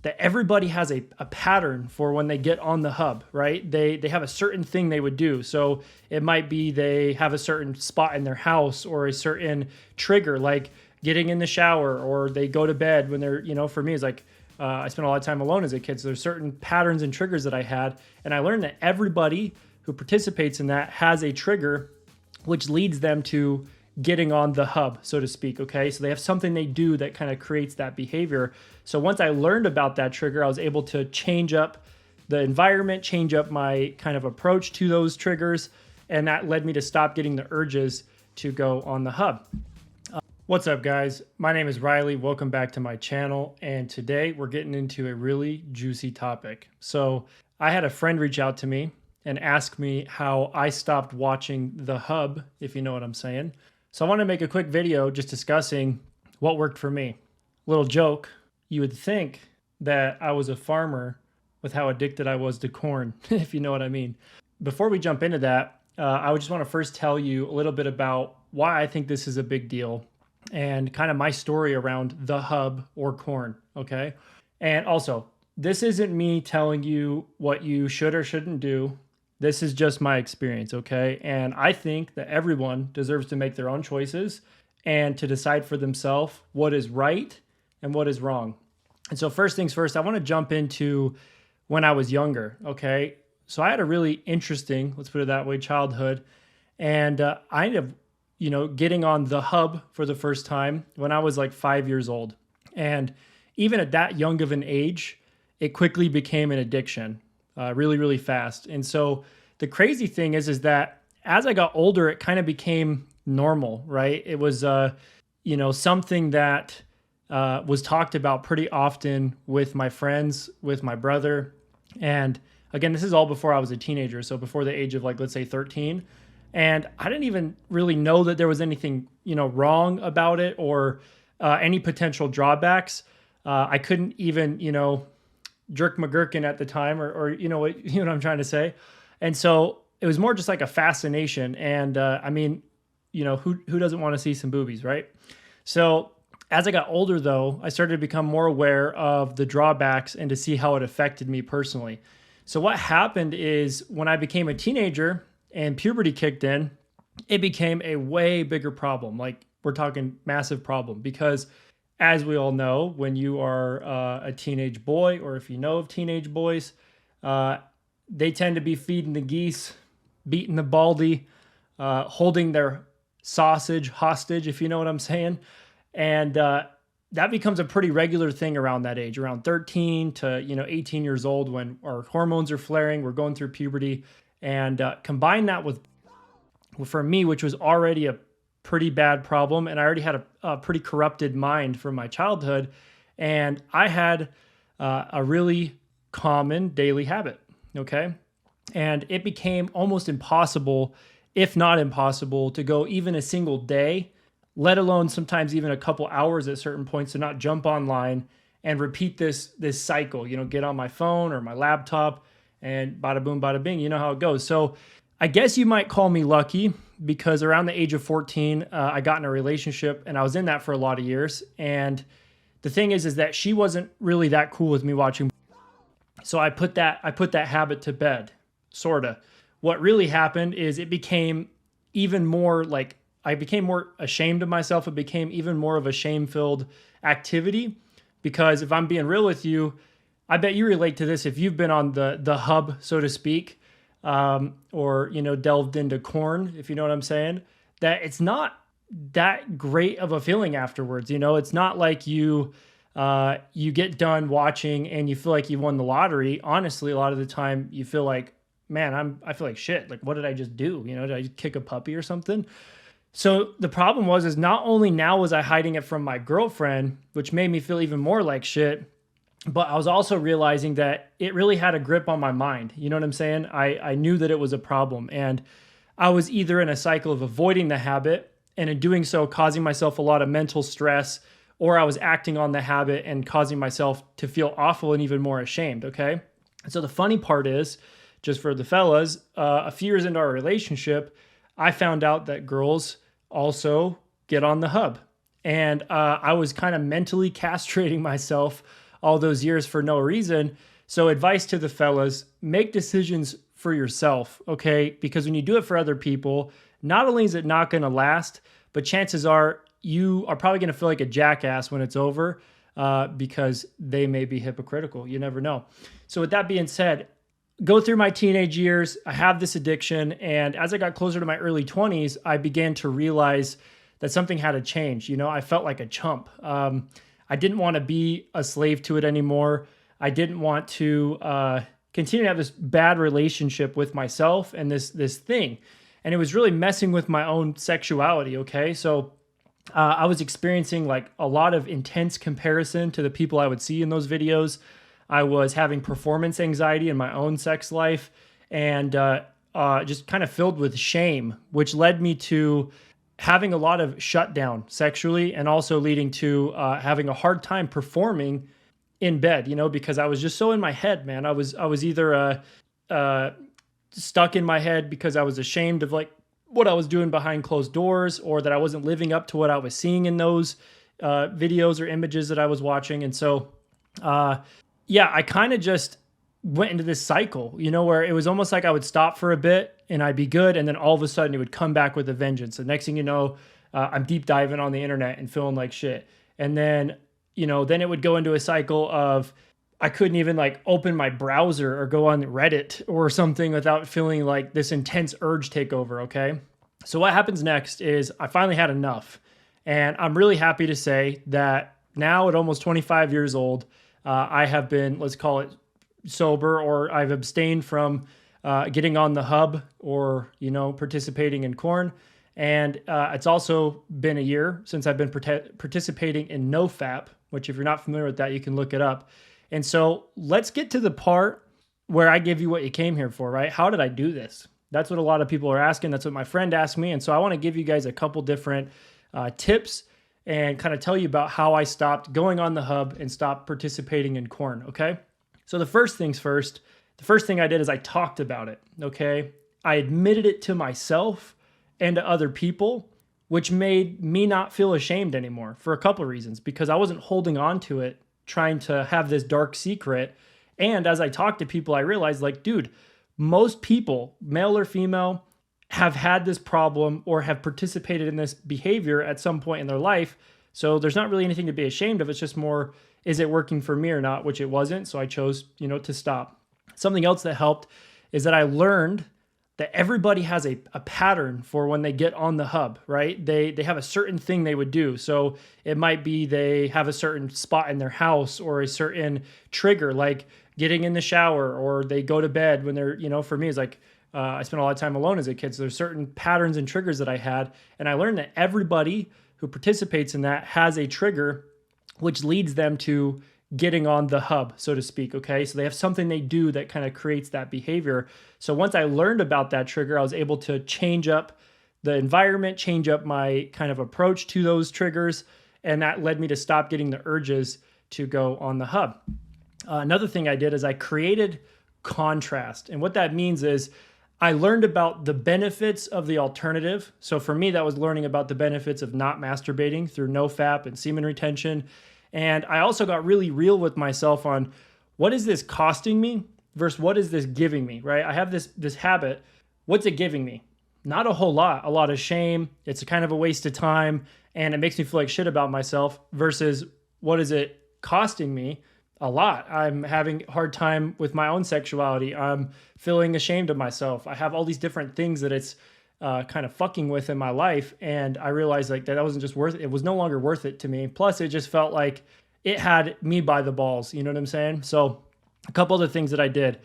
that everybody has a pattern for when they get on the hub, right? They have a certain thing they would do. So it might be they have a certain spot in their house or a certain trigger, like getting in the shower, or they go to bed when they're, for me, it's like I spent a lot of time alone as a kid. So there's certain patterns and triggers that I had. And I learned that everybody who participates in that has a trigger, which leads them to getting on the hub, so to speak. Okay. So they have something they do that kind of creates that behavior. So once I learned about that trigger, I was able to change up the environment, change up my kind of approach to those triggers. And that led me to stop getting the urges to go on the hub. What's up, guys? My name is Riley. Welcome back to my channel. And today we're getting into a really juicy topic. So I had a friend reach out to me and ask me how I stopped watching the hub, if you know what I'm saying. So I want to make a quick video just discussing what worked for me. Little joke, you would think that I was a farmer with how addicted I was to corn, if you know what I mean. Before we jump into that, I would just want to first tell you a little bit about why I think this is a big deal and kind of my story around the hub or corn, okay? And also, this isn't me telling you what you should or shouldn't do. This is just my experience, okay? And I think that everyone deserves to make their own choices and to decide for themselves what is right and what is wrong. And so first things first, I want to jump into when I was younger, okay? So I had a really interesting, let's put it that way, childhood. And I ended up, getting on the hub for the first time when I was like 5 years old. And even at that young of an age, it quickly became an addiction, really, really fast. And so the crazy thing is that as I got older, it kind of became normal, right? It was, something that was talked about pretty often with my friends, with my brother. And again, this is all before I was a teenager. So before the age of let's say 13. And I didn't even really know that there was anything, wrong about it or any potential drawbacks. I couldn't even, jerk my gherkin at the time or you know what I'm trying to say. And so it was more just like a fascination. And who doesn't want to see some boobies, right? So as I got older, though, I started to become more aware of the drawbacks and to see how it affected me personally. So what happened is when I became a teenager and puberty kicked in, it became a way bigger problem. Like we're talking massive problem because as we all know, when you are a teenage boy, or if you know of teenage boys, they tend to be feeding the geese, beating the baldy, holding their sausage hostage, if you know what I'm saying. And that becomes a pretty regular thing around that age, around 13 to 18 years old, when our hormones are flaring, we're going through puberty. And combine that with, for me, which was already a pretty bad problem, and I already had a pretty corrupted mind from my childhood, and I had a really common daily habit, okay? And it became almost impossible, if not impossible, to go even a single day, let alone sometimes even a couple hours at certain points, to not jump online and repeat this cycle, get on my phone or my laptop, and bada boom, bada bing, you know how it goes. So I guess you might call me lucky because around the age of 14, I got in a relationship and I was in that for a lot of years. And the thing is that she wasn't really that cool with me watching. So I put that habit to bed, sorta. What really happened is it became even more I became more ashamed of myself. It became even more of a shame-filled activity because if I'm being real with you, I bet you relate to this if you've been on the hub, so to speak, or, delved into corn, if you know what I'm saying, that it's not that great of a feeling afterwards. It's not like you get done watching and you feel like you won the lottery. Honestly, a lot of the time you feel like, man, I feel like shit. Like, what did I just do? Did I just kick a puppy or something? So the problem is not only now was I hiding it from my girlfriend, which made me feel even more like shit, but I was also realizing that it really had a grip on my mind. You know what I'm saying? I knew that it was a problem. And I was either in a cycle of avoiding the habit and in doing so causing myself a lot of mental stress, or I was acting on the habit and causing myself to feel awful and even more ashamed, okay? And so the funny part is, just for the fellas, a few years into our relationship, I found out that girls also get on the hub. And I was kind of mentally castrating myself all those years for no reason. So advice to the fellas, make decisions for yourself, okay? Because when you do it for other people, not only is it not going to last, but chances are you are probably going to feel like a jackass when it's over because they may be hypocritical. You never know. So with that being said, go through my teenage years, I have this addiction. And as I got closer to my early 20s, I began to realize that something had to change. You know, I felt like a chump. I didn't want to be a slave to it anymore. I didn't want to continue to have this bad relationship with myself and this thing. And it was really messing with my own sexuality, okay? So I was experiencing like a lot of intense comparison to the people I would see in those videos. I was having performance anxiety in my own sex life and just kind of filled with shame, which led me to having a lot of shutdown sexually and also leading to having a hard time performing in bed, you know, because I was just so in my head, man. I was either stuck in my head because I was ashamed of like what I was doing behind closed doors, or that I wasn't living up to what I was seeing in those videos or images that I was watching. And so, yeah, I kind of just went into this cycle, you know, where it was almost like I would stop for a bit and I'd be good. And then all of a sudden it would come back with a vengeance. The next thing you know, I'm deep diving on the internet and feeling like shit. And then, you know, then it would go into a cycle of I couldn't even like open my browser or go on Reddit or something without feeling like this intense urge take over. Okay. So what happens next is I finally had enough. And I'm really happy to say that now at almost 25 years old, I have been, let's call it sober, or I've abstained from getting on the hub or, you know, participating in corn. And it's also been a year since I've been participating in nofap, which if you're not familiar with that, you can look it up. And so let's get to the part where I give you what you came here for, right? How did I do this? That's what a lot of people are asking. That's what my friend asked me. And so I want to give you guys a couple different tips and kind of tell you about how I stopped going on the hub and stopped participating in corn, okay? So the first things first, the first thing I did is I talked about it, okay? I admitted it to myself and to other people, which made me not feel ashamed anymore for a couple of reasons, because I wasn't holding on to it, trying to have this dark secret. And as I talked to people, I realized like, dude, most people, male or female, have had this problem or have participated in this behavior at some point in their life. So there's not really anything to be ashamed of. It's just more, is it working for me or not? Which it wasn't. So I chose, you know, to stop. Something else that helped is that I learned that everybody has a pattern for when they get on the hub, right? They have a certain thing they would do. So it might be they have a certain spot in their house or a certain trigger, like getting in the shower, or they go to bed when they're, you know, for me, it's like, I spent a lot of time alone as a kid. So there's certain patterns and triggers that I had. And I learned that everybody who participates in that has a trigger, which leads them to getting on the hub, so to speak. Okay. So they have something they do that kind of creates that behavior. So once I learned about that trigger, I was able to change up the environment, change up my kind of approach to those triggers. And that led me to stop getting the urges to go on the hub. Another thing I did is I created contrast. And what that means is I learned about the benefits of the alternative. So for me, that was learning about the benefits of not masturbating through nofap and semen retention. And I also got really real with myself on what is this costing me versus what is this giving me, right? I have this habit. What's it giving me? Not a whole lot. A lot of shame. It's a kind of a waste of time. And it makes me feel like shit about myself versus what is it costing me? A lot. I'm having a hard time with my own sexuality. I'm feeling ashamed of myself. I have all these different things that it's kind of fucking with in my life. And I realized like that wasn't just worth it. It was no longer worth it to me. Plus it just felt like it had me by the balls. You know what I'm saying? So a couple other things that I did.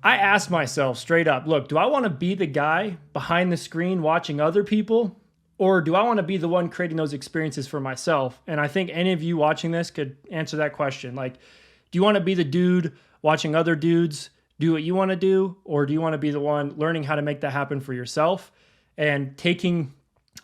I asked myself straight up, look, do I want to be the guy behind the screen watching other people? Or do I want to be the one creating those experiences for myself? And I think any of you watching this could answer that question. Like, do you want to be the dude watching other dudes do what you want to do? Or do you want to be the one learning how to make that happen for yourself and taking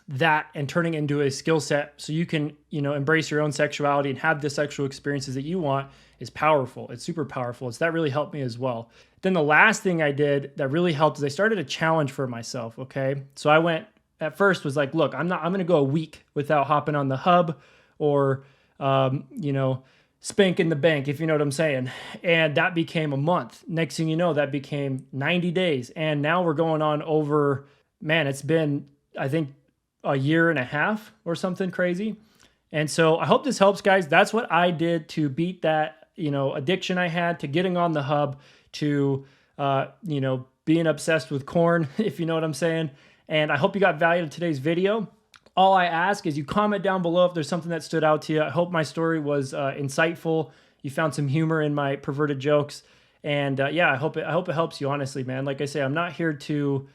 that and turning it into a skill set so you can, you know, embrace your own sexuality and have the sexual experiences that you want is powerful. It's super powerful. That really helped me as well. Then the last thing I did that really helped is I started a challenge for myself. Okay. So I went at first was like, look, I'm going to go a week without hopping on the hub or, you know, spank in the bank, if you know what I'm saying. And that became a month. Next thing you know, that became 90 days. And now we're going on over, man, it's been, I think, a year and a half or something crazy. And so I hope this helps, guys. That's what I did to beat that, addiction I had to getting on the hub, to, being obsessed with corn, if you know what I'm saying. And I hope you got value in today's video. All I ask is you comment down below if there's something that stood out to you. I hope my story was insightful. You found some humor in my perverted jokes. And yeah, I hope it helps you, honestly, man. Like I say, I'm not here to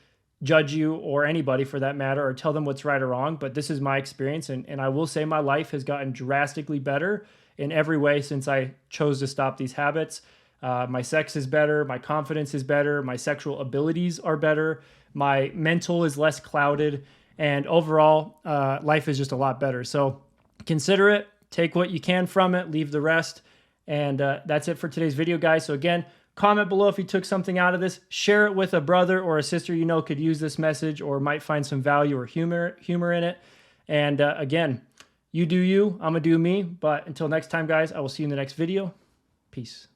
judge you or anybody for that matter or tell them what's right or wrong, but this is my experience. And I will say my life has gotten drastically better in every way since I chose to stop these habits. My sex is better. My confidence is better. My sexual abilities are better. My mental is less clouded. And overall, life is just a lot better. So consider it. Take what you can from it. Leave the rest. And that's it for today's video, guys. So again, comment below if you took something out of this. Share it with a brother or a sister you know could use this message or might find some value or humor in it. And again, you do you. I'm going to do me. But until next time, guys, I will see you in the next video. Peace.